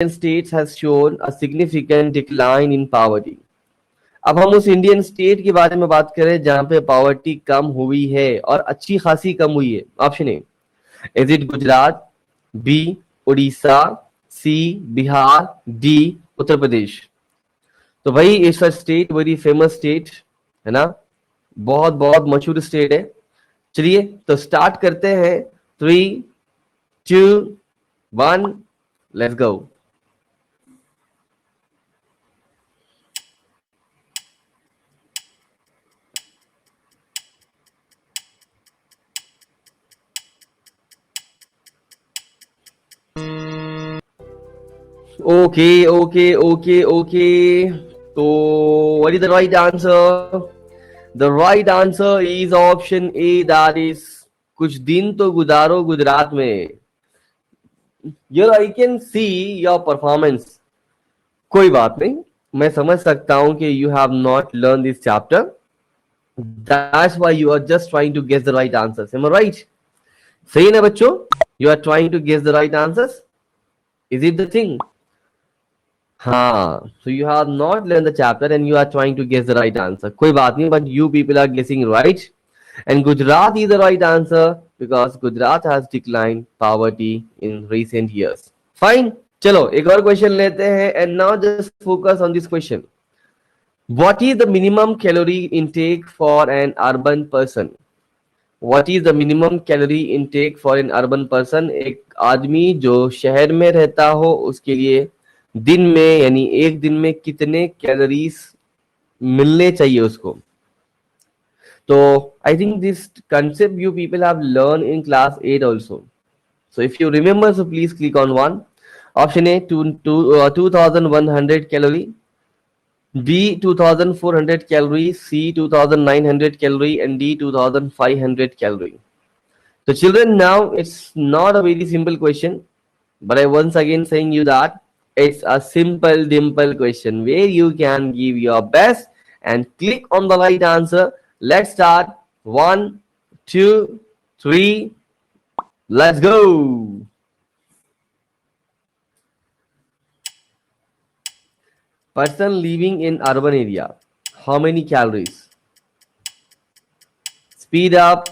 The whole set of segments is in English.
states has shown a significant decline in poverty? अब हम उस इंडियन स्टेट के बारे में बात करें जहां पे पॉवर्टी कम हुई है और अच्छी खासी कम हुई है. Option A, is it Gujarat, B Orissa, C Bihar, D Uttar Pradesh. तो भाई it's a state, very famous state है ना, बहुत बहुत मशहूर स्टेट है. चलिए तो स्टार्ट करते हैं. 3, 2, 1, let's go. Okay, okay, okay, okay. So, what is the right answer? The right answer is option A, that is कुछ दिन तो गुजारो गुजरात में. Here I can see your performance. कोई बात नहीं, मैं समझ सकता हूं कि you have not learned this chapter. That's why you are just trying to guess the right answers. Am I right? सही है ना बच्चों? You are trying to guess the right answers. Is it the thing? हाँ, so you have not learned the chapter and you are trying to guess the right answer. कोई बात नहीं, but you people are guessing right. And Gujarat is the right answer because Gujarat has declined poverty in recent years. Fine. चलो एक और question लेते हैं. And now just focus on this question. What is the minimum calorie intake for an urban person? What is the minimum calorie intake for an urban person? एक आदमी जो शहर में रहता हो उसके लिए दिन में यानी एक दिन में कितने कैलोरीज मिलने चाहिए उसको. तो I think this concept you people have learn in class 8 also. So if you remember so please click on one. Option A 2100 calorie, B 2400 calorie, C 2900 calorie, and D 2500 calorie. So children, now it's not a very simple question, but I once again saying you that it's a simple dimple question where you can give your best and click on the right answer. Let's start. 1, 2, 3. Let's go. Person living in urban area, how many calories? Speed up.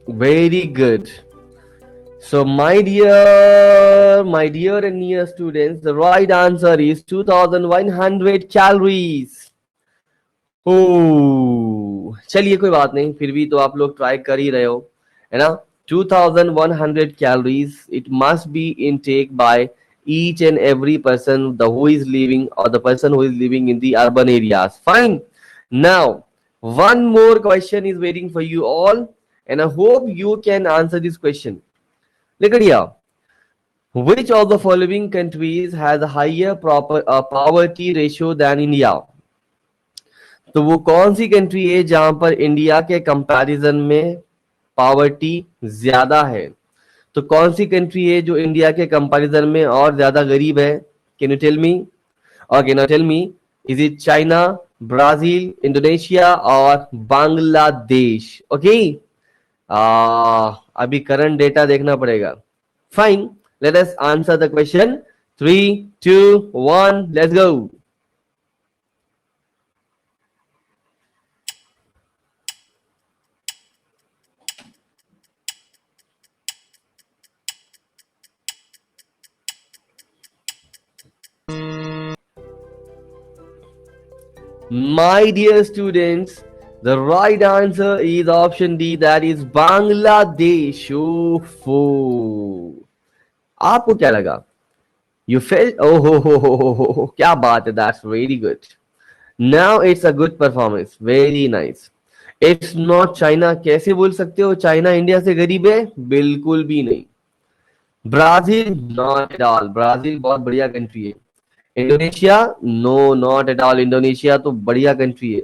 Very good. So my dear and dear students, the right answer is 2100 calories. Oh, चलिए कोई बात नहीं, फिर भी तो आप लोग try कर ही रहे हो, है ना. 2100 calories it must be intake by each and every person the who is living or the person who is living in the urban areas. Fine. Now one more question is waiting for you all and I hope you can answer this question. Look at here. Which of the following countries has a higher poverty ratio than India? तो वो कौन सी country है जहां पर India के comparison में poverty ज्यादा है? तो कौन सी कंट्री है जो इंडिया के कंपैरिजन में और ज्यादा गरीब है? Can you tell me? Okay, now tell me, is it China, Brazil, Indonesia और बांग्लादेश? ओके, अभी करंट डेटा देखना पड़ेगा. Fine, let us answer the question. 3, 2, 1, let's go. My dear students, the right answer is option D, that is Bangladesh. Oh, आपको क्या लगा? You felt, oh ho, क्या बात है, that's very good. Now it's a good performance, very nice. It's not China. कैसे बोल सकते हो चाइना इंडिया से गरीब है? बिल्कुल भी नहीं. Brazil, not at all. Brazil बहुत बढ़िया कंट्री है. Indonesia, no, not at all. Indonesia तो बढ़िया कंट्री है.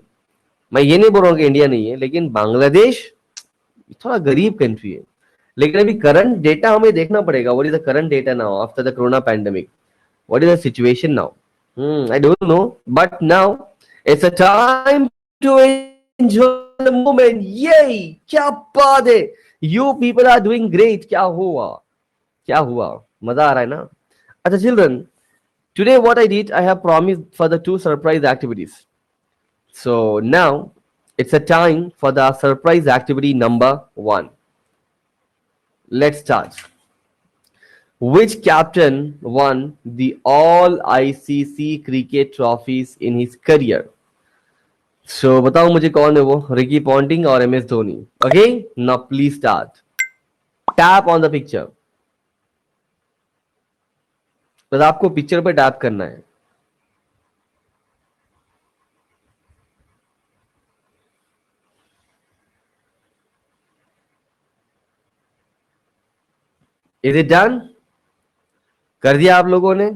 मैं ये नहीं बोल रहा हूँ कि इंडिया नहीं है, लेकिन बांग्लादेश थोड़ा गरीब कंट्री है. लेकिन अभी करंट डेटा हमें देखना पड़ेगा. What is the current data now after the corona pandemic? What is the situation now? I don't know, but now it's a time to enjoy the moment. ये क्या बात है, You people are doing great. क्या हुआ? क्या हुआ? मजा आ रहा है ना? अच्छा children, today what I did, I have promised for the two surprise activities. So now it's a time for the surprise activity number 1. Let's start. Which captain won the all ICC cricket trophies in his career? So बताओ मुझे कौन है वो? Ricky Ponting और MS Dhoni. Okay, now please start. Tap on the picture. बस आपको picture पे tap करना है. Is it done? कर दिया आप लोगों ने?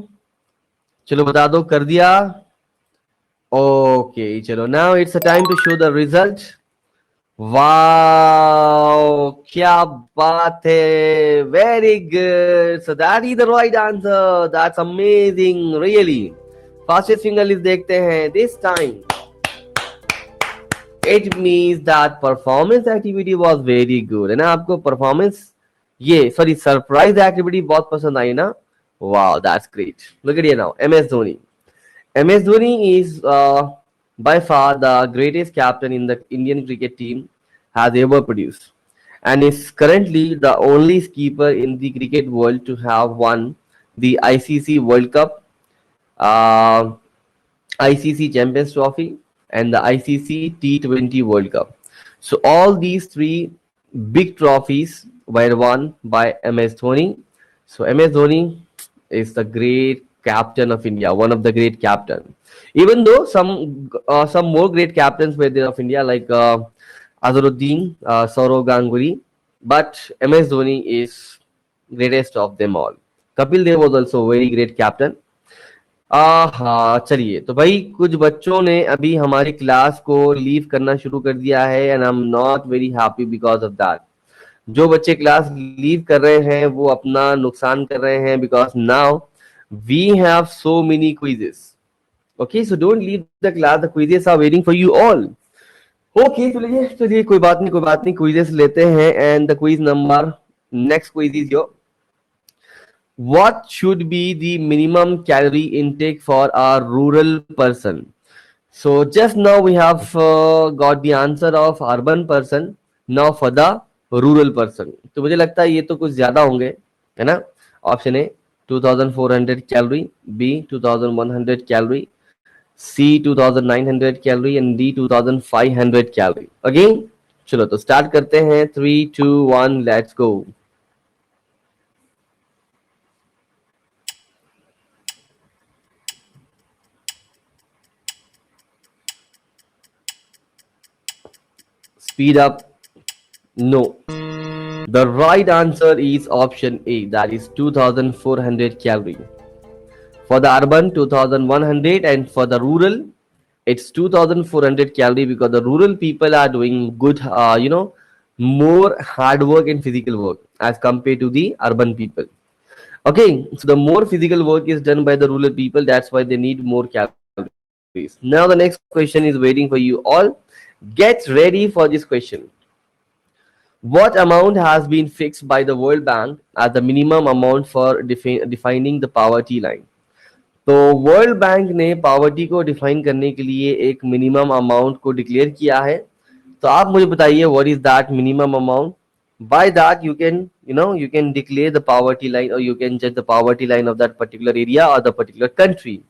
चलो बता दो, कर दिया? Okay, चलो. Now it's a time to show the result. Wow, क्या बात है. Very good. So that is the right answer. That's amazing, really. Fastest finger list देखते हैं. This time, it means that performance activity was very good. है ना? आपको performance surprise activity बहुत पसंद आई ना? Wow, that's great. Look at here now. MS Dhoni. MS Dhoni is by far the greatest captain in the Indian cricket team has ever produced, and is currently the only skipper in the cricket world to have won the ICC World Cup, uh, ICC Champions Trophy, and the ICC T20 World Cup. So all these three big trophies were won by MS Dhoni. So MS Dhoni is the great captain of India, one of the great captain. Even though some more great captains were there of India, like Azharuddin, Saurav Ganguly, but MS Dhoni is greatest of them all. Kapil Dev was also very great captain. हाँ चलिए, तो भाई कुछ बच्चों ने अभी हमारी class को लीव करना शुरू कर दिया है and I am not very happy because of that. जो बच्चे क्लास लीव कर रहे हैं वो अपना नुकसान कर रहे हैं because now we have so many quizzes. Okay, so don't leave the class, the quizzes are waiting for you all. Okay, चलिए कोई बात नहीं, क्विजेस लेते हैं. And the quiz number, next quiz is your, what should be the minimum calorie intake for a rural person? So just now we have got the answer of urban person. Now for the rural person, तो मुझे लगता है ये तो कुछ ज्यादा होंगे, है ना? Option A 2400 calorie, B 2100 calorie, C 2900 calorie and D 2500 calorie. Again चलो तो स्टार्ट करते हैं. 3 2 1 let's go. Speed up. No. The right answer is option A, that is 2400 calorie. For the urban 2100 and for the rural it's 2400 calorie because the rural people are doing good, more hard work and physical work as compared to the urban people. Okay, so the more physical work is done by the rural people, that's why they need more calories. Now the next question is waiting for you all. Get ready for this question. What amount has been fixed by the World Bank as the minimum amount for defining the poverty line? तो world bank ने poverty को define करने के लिए एक minimum amount को declare किया है. तो आप मुझे बताइए what is that minimum amount. By that you can declare the poverty line or you can judge the poverty line of that particular area or the particular country.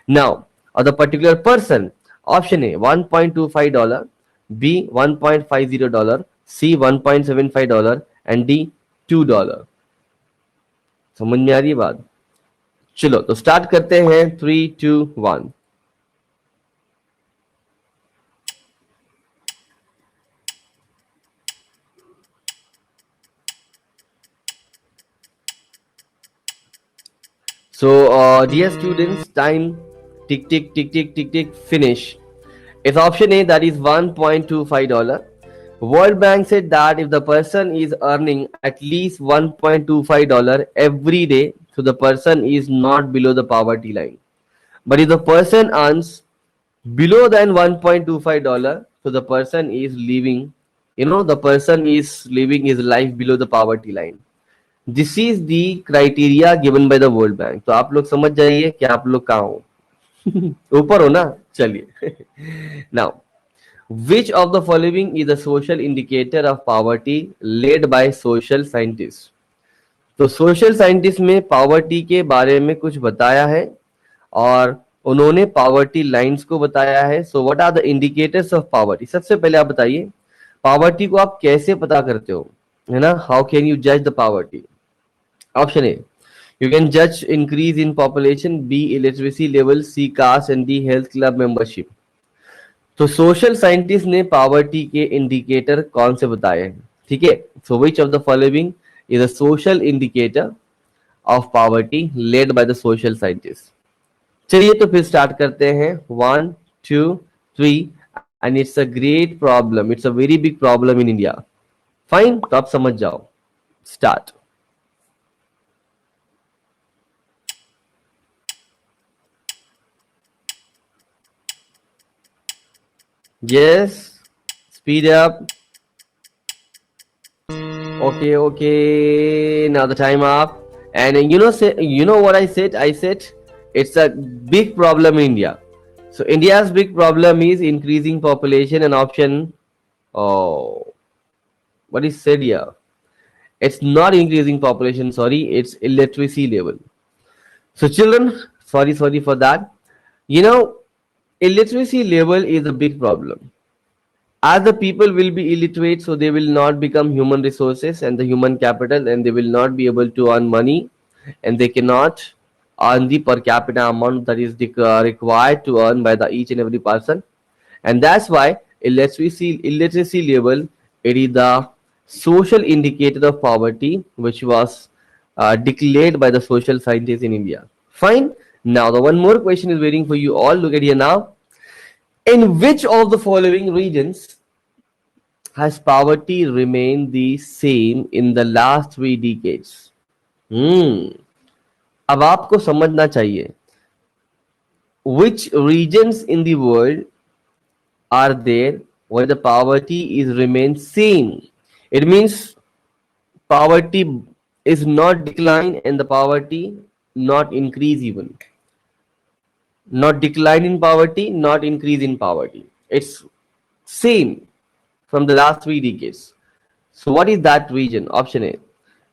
Now, or the particular person. Option A $1.25, B $1.50, C $1.75 and D $2. समझ में आ रही है बात? चलो तो start करते हैं. 3 2 1. So dear students, time tick tick tick tick tick tick finish. It's option A, that is $1.25. World Bank said that if the person is earning at least $1.25 every day, so the person is not below the poverty line. But if the person earns below than $1.25, so the person is living The person is living his life below the poverty line. This is the criteria given by the world bank. तो आप लोग समझ जाइए कि आप लोग कहाँ हो. ऊपर हो ना. चलिए. Now, which of the following is a social indicator of poverty led by social scientists? तो सोशल साइंटिस्ट में पावर्टी के बारे में कुछ बताया है और उन्होंने पावर्टी लाइंस को बताया है. So what are the indicators of poverty? सबसे पहले आप बताइए पावर्टी को आप कैसे पता करते हो, है ना. हाउ कैन यू जज the poverty? Option A, you can judge increase in population, B illiteracy level, C caste and D health club membership. तो सोशल साइंटिस्ट ने पावर्टी के इंडिकेटर कौन से बताए हैं? ठीक है. So which of the following is a social indicator of poverty led by the social scientist? चलिए तो फिर स्टार्ट करते हैं. 1 2 3 and it's a great problem. It's a very big problem in India. Fine, तो आप समझ जाओ. Start. Yes, speed up. Okay. Now the time up. And you know what I said? I said it's a big problem in India. So India's big problem is increasing population and option. Oh, what is said here? It's not increasing population. Sorry, it's illiteracy level. So children, sorry for that. You know, illiteracy level is a big problem. As the people will be illiterate, so they will not become human resources and the human capital, and they will not be able to earn money, and they cannot earn the per capita amount that is required to earn by the each and every person. And that's why illiteracy level, it is the social indicator of poverty which was declared by the social scientists in India. Fine. Now the one more question is waiting for you all. Look at here now. In which of the following regions has poverty remained the same in the last 3 decades? अब आपको समझना चाहिए. Which regions in the world are there where the poverty is remained same? It means poverty is not decline and the poverty not increase even. Not decline in poverty, not increase in poverty. It's same from the last 3 decades. So what is that region? Option A,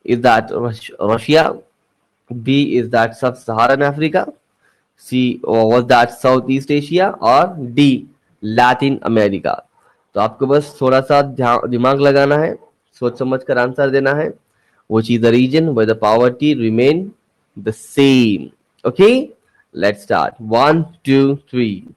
is that Russia? B, is that Sub-Saharan Africa? C, was that Southeast Asia? Or D, Latin America? तो आपको बस थोड़ा सा दिमाग लगाना है, सोच समझ कर आंसर देना है. Which is the region where the poverty remain the same? Okay, let's start. 1 2 3.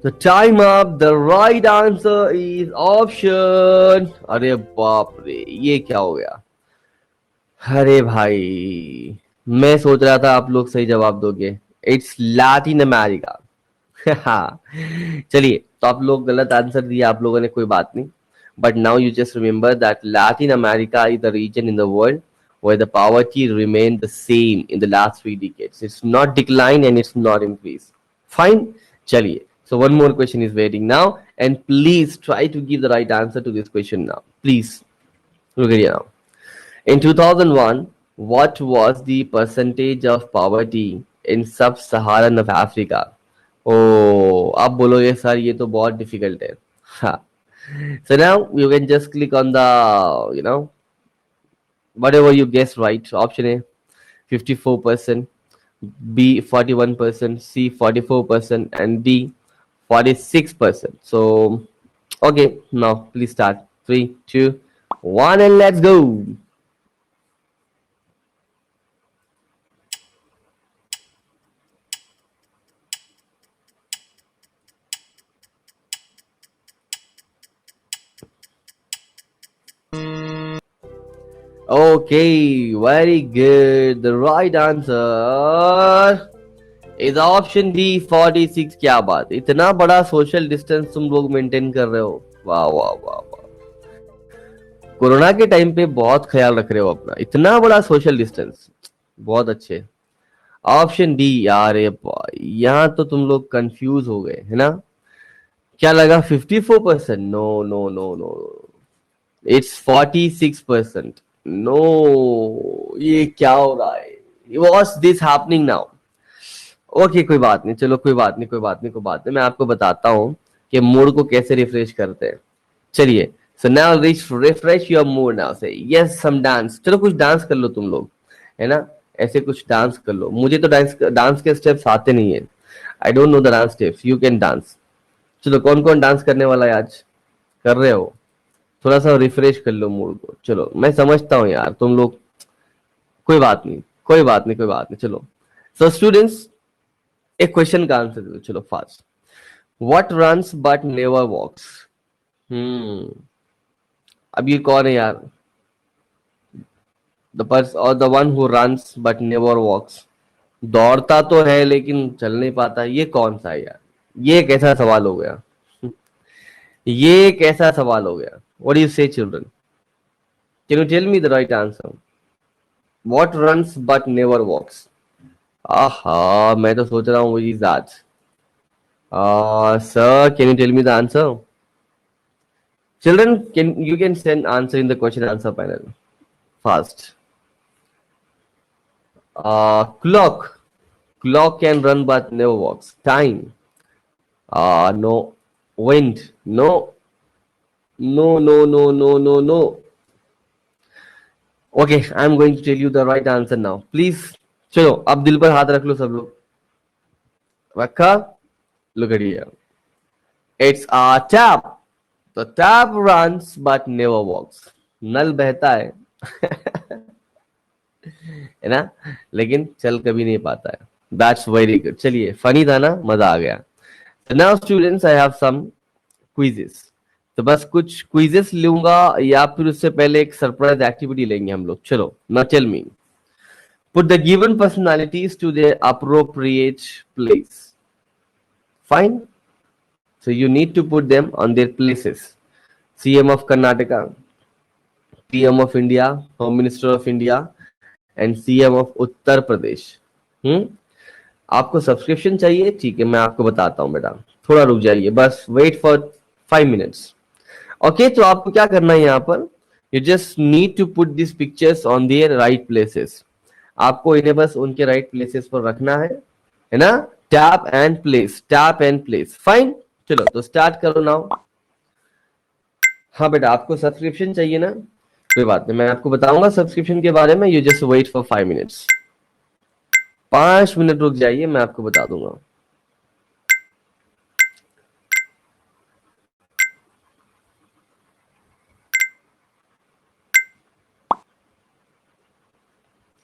The time up. The right answer is option. अरे बाप रे, ये क्या हो गया? अरे भाई, मैं सोच रहा था आप लोग सही जवाब दोगे. It's Latin America. चलिए, तो आप लोग गलत आंसर दिए आप लोगों ने, कोई बात नहीं. But now you just remember that Latin America is the region in the world where the poverty remained the same in the last 3 decades. It's not decline and it's not increase. Fine. Chaliye. So one more question is waiting now, and please try to give the right answer to this question now. Please look at here now. In 2001, what was the percentage of poverty in sub-Saharan of Africa? Oh, आप बोलोगे sir ये तो बहुत difficult है. हाँ. So now you can just click on the, whatever you guess right. Option A, 54%, B, 41%, C, 44%, and D, 46%. So, okay, now please start. 3, 2, 1, and let's go. Okay, very good. The right answer is option D, 46. क्या बात, इतना बड़ा social distance तुम लोग maintain कर रहे हो. वाह वाह वाह वाह, कोरोना के टाइम पे बहुत ख्याल रख रहे हो अपना, इतना बड़ा सोशल डिस्टेंस, बहुत अच्छे। ऑप्शन डी यार, ये यहाँ तो तुम लोग कंफ्यूज हो गए है ना। क्या लगा 54%? No no no no, it's 46%। No, ये क्या हो रहा है, what this happening now. Okay कोई बात नहीं, चलो कोई बात नहीं, कोई बात नहीं, कोई बात नहीं, मैं आपको बताता हूँ कि मूड को कैसे रिफ्रेश करते हैं। चलिए, so now refresh your mood now, से यस सम डांस, चलो कुछ डांस कर लो तुम लोग, है ना। ऐसे कुछ डांस कर लो, मुझे तो डांस डांस के स्टेप्स आते नहीं है, आई don't know the dance steps, you can dance. चलो कौन कौन डांस करने वाला है आज, कर रहे हो, थोड़ा सा रिफ्रेश कर लो मूड को। चलो मैं समझता हूँ यार तुम लोग, कोई बात नहीं, कोई बात नहीं, कोई बात नहीं, चलो। सो स्टूडेंट्स, एक क्वेश्चन का आंसर दो चलो fast. What runs but never walks? अब ये कौन है यार, द पर्सन और the one who runs but never walks, दौड़ता तो है लेकिन चल नहीं पाता, ये कौन सा है यार, ये कैसा सवाल हो गया, ये कैसा सवाल हो गया। What you say children, can you tell me the right answer? What runs but never walks? आहा, मैं तो सोच रहा हूँ वो चीज आज। Sir can you tell me the answer? Children, can you can send answer in the question answer panel fast. Clock. Clock can run but never walks. Time. No. Wind. No. No, no, no, no, no, no. Okay, I'm going to tell you the right answer now. Please. चलो अब दिल पर हाथ रख लो सब लोग, रखा? Look at here. It's a tap. The tap runs but never walks. नल बहता है है ना, लेकिन चल कभी नहीं पाता है। That's very good. चलिए, फनी था ना, मजा आ गया। Now students, I have some quizzes. तो बस कुछ क्विजेस लूंगा या फिर उससे पहले एक सरप्राइज एक्टिविटी लेंगे हम लोग। चलो, now tell me, put the given personalities to their appropriate place. Fine, so you need to put them on their places. CM of Karnataka, PM of India, Home Minister of India, and CM of Uttar Pradesh. आपको subscription चाहिए? ठीक है, मैं आपको बताता हूँ बेटा, थोड़ा रुक जाइए, बस वेट फॉर 5 मिनट्स। ओके, तो आपको क्या करना है यहाँ पर, you just need to put this pictures on their right places. आपको इन्हें बस उनके राइट प्लेसेस पर रखना है ना। Tap and place, tap and place, fine. चलो तो स्टार्ट करो नाउ। हाँ बेटा, आपको सब्सक्रिप्शन चाहिए ना, कोई बात नहीं, मैं आपको बताऊंगा सब्सक्रिप्शन के बारे में। You just wait for 5 minutes, 5 minute रुक जाइए, मैं आपको बता दूंगा।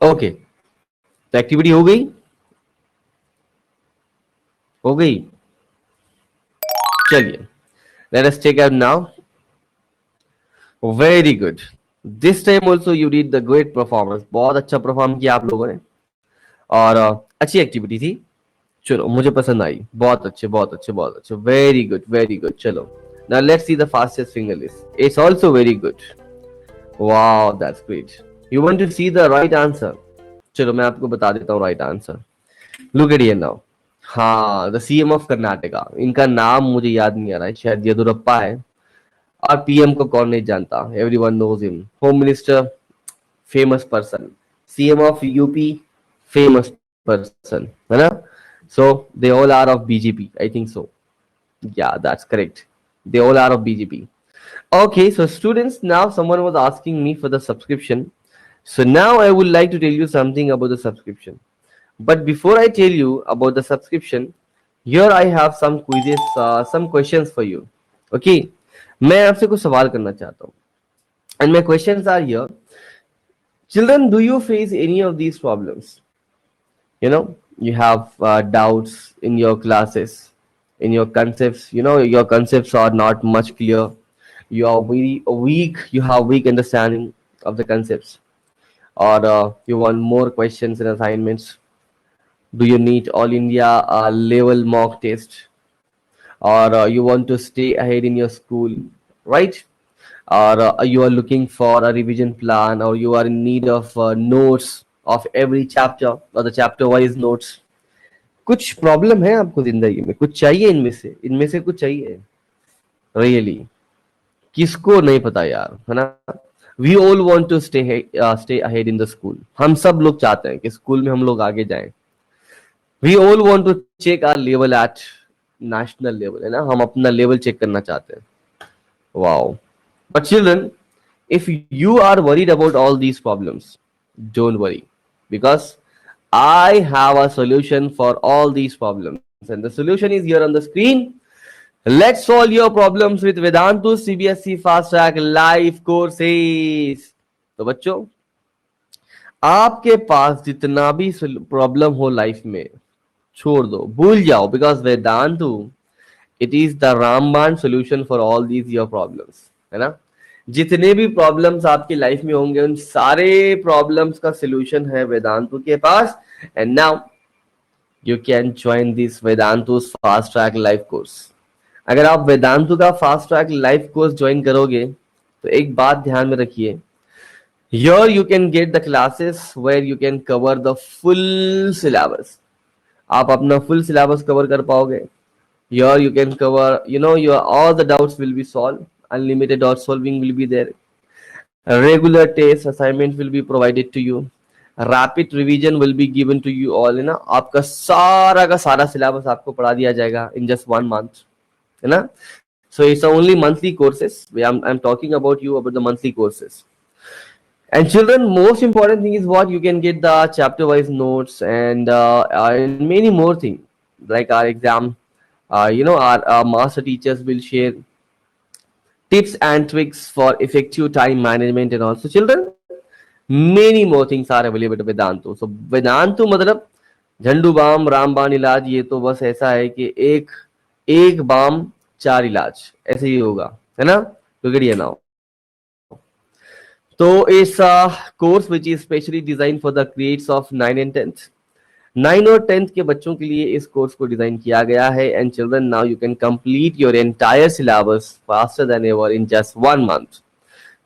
ओके, तो एक्टिविटी हो गई, हो गई। चलिए, let us take out now. Very good, this time also you did the great performance, बहुत अच्छा परफॉर्म किया आप लोगों ने, और अच्छी एक्टिविटी थी। चलो, मुझे पसंद आई, बहुत अच्छे, बहुत अच्छे, बहुत अच्छे, वेरी गुड, वेरी गुड। चलो, now let's see the fastest finger list, it's also very good. Wow, that's great. You want to see the right answer? चलो मैं आपको बता देता हूँ right answer. Look at here now. हाँ, the CM of Karnataka, इनका नाम मुझे याद नहीं आ रहा है, शायद येदुरप्पा है। और पीएम को कौन नहीं जानता, everyone knows him. Home minister, famous person. CM of UP, famous person, है ना। So they all are of BJP, I think so. Yeah, that's correct. They all are of BGP. Okay, so students, now someone was asking me for the subscription. So now I would like to tell you something about the subscription. But before I tell you about the subscription, here I have some quizzes, some questions for you. Okay, मैं आपसे कुछ सवाल करना चाहता हूँ. And my questions are here. Children, do you face any of these problems? You know, you have doubts in your classes, in your concepts. You know, your concepts are not much clear. You are very weak. You have weak understanding of the concepts, or you want more questions and assignments. Do you need all India level mock test, or you want to stay ahead in your school? right? Or you are looking for a revision plan, or you are in need of notes of every chapter or the chapter wise notes. कुछ problem है आपको जिंदगी में, कुछ चाहिए इनमें से कुछ चाहिए रियली, किसको नहीं पता यार, है ना? We all want to stay ahead in the school, हम सब लोग चाहते हैं कि स्कूल में हम लोग आगे जाएं. We all want to check our level at national level, है ना? हम अपना लेवल चेक करना चाहते हैं. Wow. But children, if you are worried about all these problems, don't worry, because I have a solution for all these problems, and the solution is here on the screen. Let's solve your problems with Vedantu CBSE Fast Track Live Courses. तो बच्चों, आपके पास जितना भी problem हो life में, छोड़ दो, भूल जाओ, because Vedantu it is the ramban solution for all these your problems, है ना? जितने भी प्रॉब्लम्स आपकी लाइफ में होंगे, उन सारे प्रॉब्लम्स का सोल्यूशन है वेदांतु के पास. And now you can join this Vedantu fast track live course. अगर आप वेदांतु का fast track live course join करोगे तो एक बात ध्यान में रखिए, here you can get the classes where you can cover the full syllabus. आप अपना full syllabus cover कर पाओगे. Here you can cover, your all the doubts will be solved. Unlimited doubt solving will be there. Regular test assignment will be provided to you. Rapid revision will be given to you all, है ना? आपका सारा का सारा syllabus आपको पढ़ा दिया जाएगा in just 1 month, है ना? So it's only monthly courses. I'm talking about the monthly courses. And children, most important thing is what you can get the chapter wise notes and many more things like our exam. Our master teachers will share tips and tricks for effective time management and also children. Many more things are available at Vedantu. So Vedantu मतलब झंडू balm रामबाण इलाज, ये तो बस ऐसा है कि एक बाम 4 इलाज, ऐसे ही होगा, है ना? Look at here now. तो इस course which is specially design for the grades of 9 and 10th, 9 और 10th के बच्चों के लिए इस कोर्स को डिजाइन किया गया है. And children, now you can complete your entire syllabus faster than ever in just 1 month.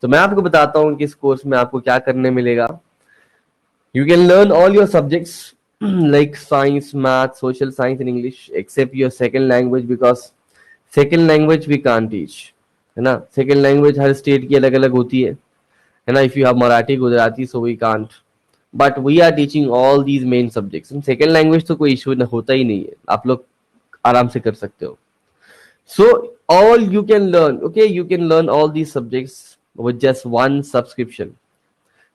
तो मैं आपको बताता हूँ कि इस कोर्स में आपको क्या करने मिलेगा. You can learn all your subjects like science, math, social science and English except your second language, because second language we can't teach, है ना? सेकेंड लैंग्वेज हर स्टेट की अलग अलग होती है ना? If you have Marathi, Gujarati, so we can't. But we are teaching all these main subjects. Second language तो कोई इशू होता ही नहीं है, आप लोग आराम से कर सकते हो. So all you can learn, okay, you can learn all these subjects with just one subscription.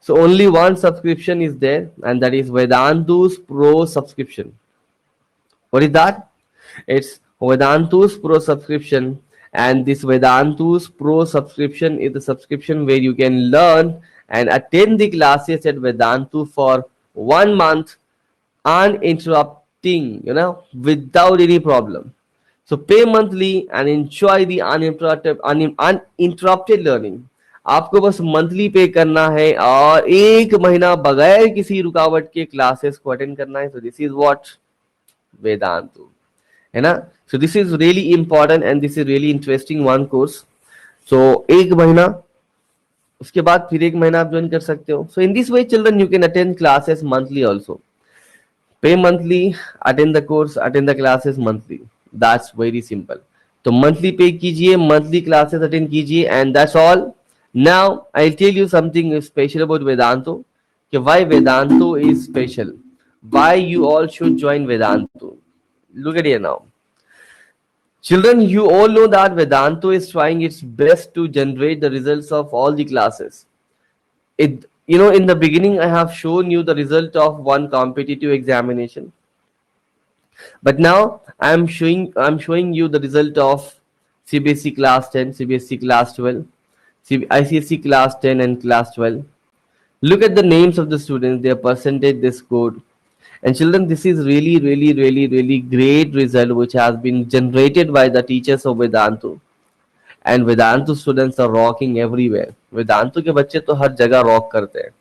So only one subscription is there, and that is Vedantu's Pro subscription. What is that? It's Vedantu's Pro subscription. And this Vedantu's Pro subscription is the subscription where you can learn and attend the classes at Vedantu for 1 month uninterrupting, without any problem. So pay monthly and enjoy the uninterrupted learning. आपको बस monthly पे करना है और 1 महीना बगैर किसी रुकावट के क्लासेस को अटेंड करना है. So this is what Vedantu, है ना? So this is really important and this is really interesting one course. So 1 महीना, उसके बाद फिर 1 महीना आप ज्वाइन कर सकते हो. So in this way children, you can attend classes monthly also. Pay monthly, attend the course, attend the classes monthly. That's very simple. तो monthly pay कीजिए, monthly classes attend कीजिए, and that's all. Now I'll tell you something special about Vedantu, कि why Vedantu is special, why you all should join Vedantu. Look at here now. Children, you all know that Vedantu is trying its best to generate the results of all the classes. In the beginning, I have shown you the result of one competitive examination. But now I'm showing you the result of CBSE class 10, CBSE class 12, ICSE class 10 and class 12. Look at the names of the students, their percentage they scored. And children, this is really, really, really, really great result which has been generated by the teachers of Vedantu. And Vedantu students are rocking everywhere. Vedantu के बच्चे तो हर जगह rock करते हैं.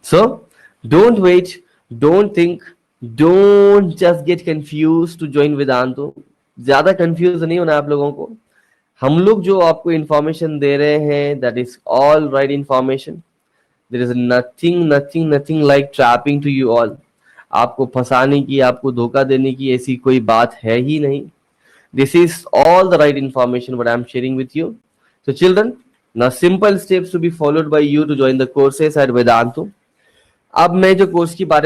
So don't wait, don't think, don't just get confused to join Vedantu. ज़्यादा confused नहीं होना आप लोगों को. हम लोग जो आपको इंफॉर्मेशन दे रहे हैं, that is all right information. There is nothing like trapping to you all. आपको फंसाने की, आपको धोखा देने की ऐसी कोई बात है ही नहीं. This is all the right information what I am sharing with you. So children, now simple steps to be followed by you to join the courses at Vedantu. अब मैं जो कोर्स की बारे